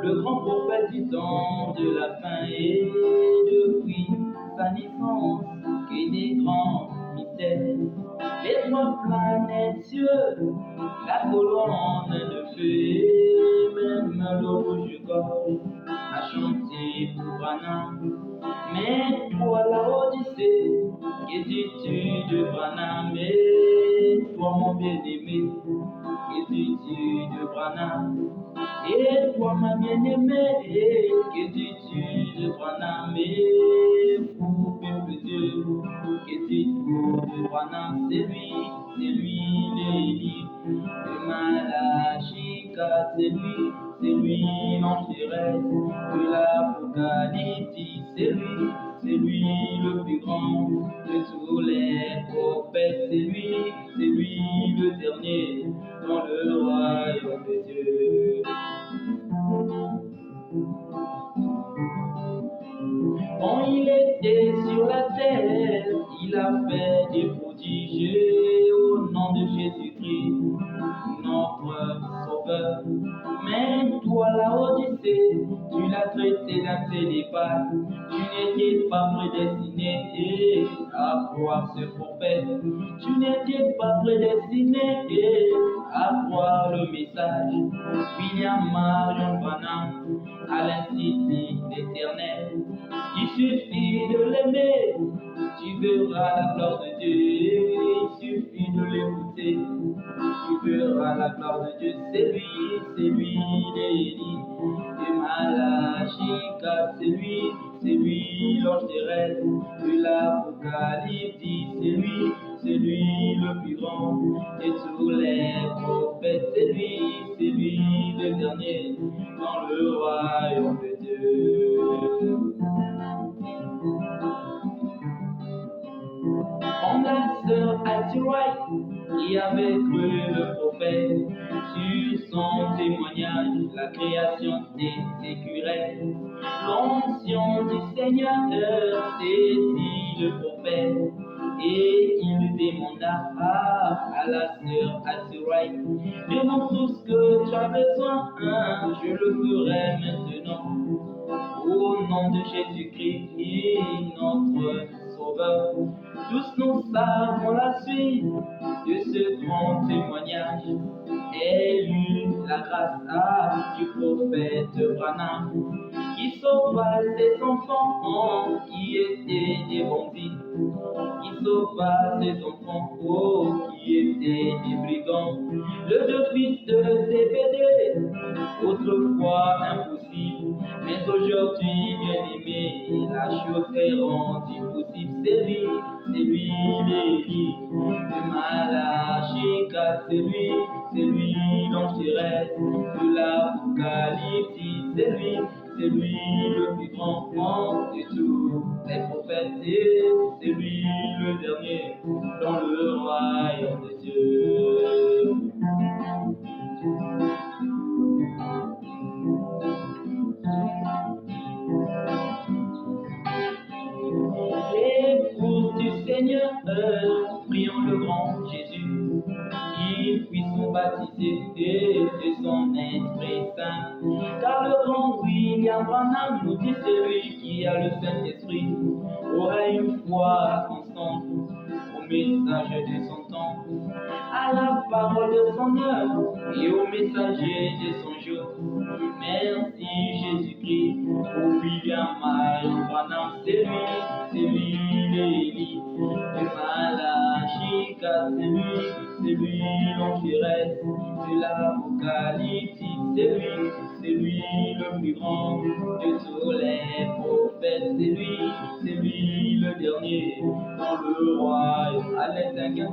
le grand prophète du temps de la fin, et depuis sa naissance, que des grands mystères, les trois planètes cieux, la colonne de feu, même le rouge-gorge a chanté pour Branham. Mais toi la Odyssée, que dis-tu de Branham? Et toi mon bien-aimé, que dis-tu de Branham? Et toi ma bien-aimée, que dis-tu de Branham? Et fou peuple de Dieu, que dis-tu de Branham? C'est lui l'Élie de Malachie 4, c'est lui l'ange terrestre de l'Apocalypse, c'est lui le plus grand de tous les prophètes, c'est lui le dernier dans le royaume de Dieu. Quand il était sur la terre, il a fait des prodiges au nom de Jésus-Christ, notre Sauveur. Mais toi, la Odyssée, tu l'as traité d'un télépathe. Tu n'étais pas prédestiné à croire ce prophète. Tu n'étais pas prédestiné à croire le message. William Marion Branham à l'Institut d'Éternel. Il suffit de l'aimer, tu verras la gloire de Dieu. Il suffit de l'écouter, tu verras la gloire de Dieu. C'est lui l'Élie de Malachie 4, c'est lui l'ange terrestre de l'Apocalypse, c'est lui le plus grand de tous les prophètes, c'est lui le dernier dans le royaume de Dieu. On a sœur Hattie Wright qui avait cru le prophète sur son témoignage, la création des écureuils. L'onction du Seigneur saisit le prophète et il demanda à la sœur Hattie Wright: demande tout ce que tu as besoin, je le ferai maintenant. Au nom de Jésus-Christ, notre Sauveur, tous nous savons la suite de ce grand témoignage. Élu la grâce du prophète Branham, qui sauva ses enfants qui étaient des bandits, qui sauva ses enfants qui étaient des brigands. Le deux fils de Zébédée, autrefois impossible, mais aujourd'hui bien-aimé, la chose est rendue possible. C'est lui l'Élie de Malachie 4, c'est lui l'ange terrestre de l'Apocalypse, c'est lui le plus grand de tous les prophètes, c'est lui le dernier dans le royaume de Dieu. L'épouse du Seigneur, prions le grand Jésus, qu'il puisse nous baptiser de son Esprit Saint. Car le grand William Branham nous dit: celui qui a le Saint-Esprit aura une foi constante au message de son temps, à la parole de son œuvre et au messager de son jour. Merci Jésus-Christ pour William Marion Branham, c'est lui l'Élie de Malachie 4, c'est lui l'ange terrestre de l'Apocalypse, c'est lui le plus grand de tous les prophètes, c'est lui le dernier dans le royaume. Allez, allez, allez,